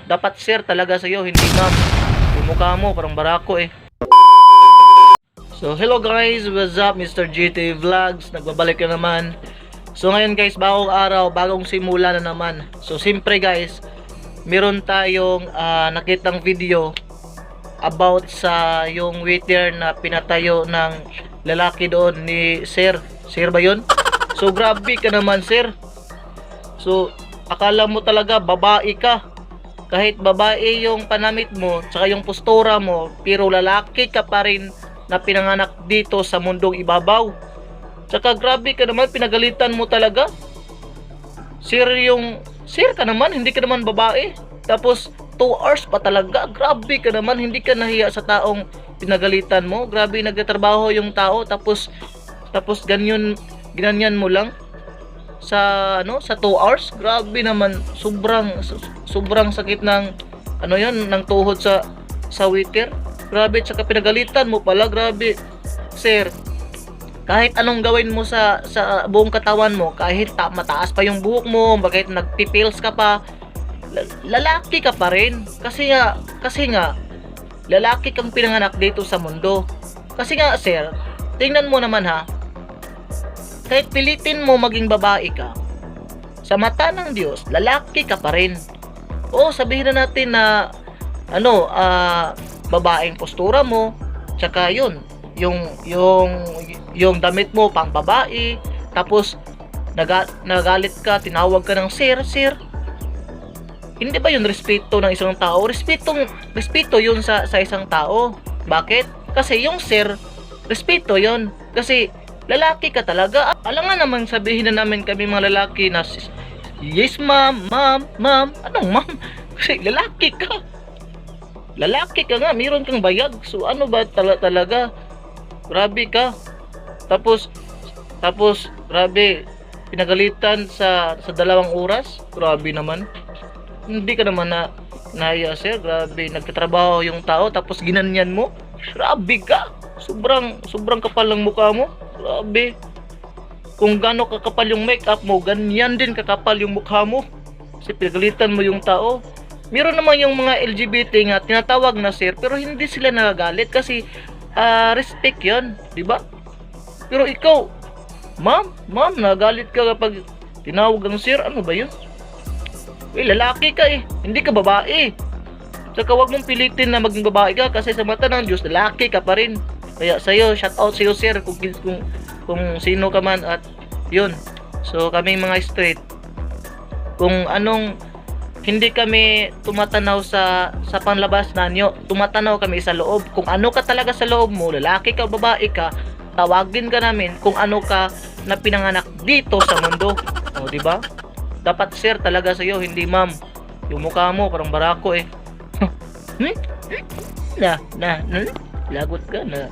Dapat sir talaga sa'yo, hindi ma'am. Yung mukha mo parang barako eh. So hello guys, what's up, Mr. GT Vlogs, nagbabalik na naman. So ngayon guys, bagong araw, bagong simula na naman. So siyempre guys, meron tayong nakitang video about sa yung waiter na pinatayo ng lalaki doon ni Sir. Sir ba yun? So grabe ka naman sir. So akala mo talaga babae ka. Kahit babae yung panamit mo, tsaka yung postura mo, pero lalaki ka pa rin na pinanganak dito sa mundong ibabaw. Tsaka grabe ka naman, pinagalitan mo talaga. Sir ka naman, hindi ka naman babae. Tapos 2 hours pa talaga. Grabe ka naman, hindi ka nahiya sa taong pinagalitan mo. Grabe, nagtatrabaho yung tao tapos ganyan mo lang sa 2 hours. Grabe naman, sobrang sakit ng ng tuhod sa waiter. Grabe, tsaka pinagalitan mo pala. Grabe sir, kahit anong gawin mo sa buong katawan mo, kahit mataas pa yung buhok mo, kahit nagpipils ka pa, lalaki ka pa rin. Kasi nga lalaki kang pinanganak dito sa mundo. Kasi nga sir, tingnan mo naman ha, kahit pilitin mo maging babae ka, sa mata ng Diyos, lalaki ka pa rin. O sabihin na natin na babaeng postura mo, tsaka yung damit mo pang babae, tapos nagalit ka, tinawag ka ng sir. Hindi ba yun respeto ng isang tao? Respeto yun sa isang tao. Bakit? Kasi yung sir, respeto yun. Kasi lalaki ka talaga. Alam nga naman, sabihin na namin kami mga lalaki na yes ma'am. Anong ma'am? Kasi lalaki ka. Lalaki ka nga, mayroon kang bayag. So ano ba talaga? Grabe ka. Tapos grabe, pinagalitan sa 2 oras. Grabe naman. Hindi ka naman nahiya sir. Grabe, nagtatrabaho yung tao tapos ginanyan mo. Grabe ka. Sobrang kapal ng mukha mo. Grabe. Kung gaano kakapal yung makeup mo, ganyan din kakapal yung mukha mo. Kasi pinagalitan mo yung tao. Meron naman yung mga LGBT nga tinatawag na sir, pero hindi sila nagagalit kasi respect 'yon, 'di ba? Pero ikaw, ma'am, nagagalit ka kapag tinawag ng sir. Ano ba 'yun? Lalaki ka eh, hindi ka babae. Saka wag mong pilitin na maging babae ka kasi sa mata ng Diyos, lalaki ka pa rin. Kaya sa'yo, shout out sa'yo sir kung sino ka man at 'yun. So kaming mga straight, kung anong hindi kami tumatanaw sa panlabas nanyo, tumatanaw kami sa loob. Kung ano ka talaga sa loob mo, lalaki ka, babae ka, tawagin ka namin kung ano ka na pinanganak dito sa mundo. O, di ba? Dapat sir talaga sa iyo, hindi ma'am. Yung mukha mo parang barako eh. Lagot ka na.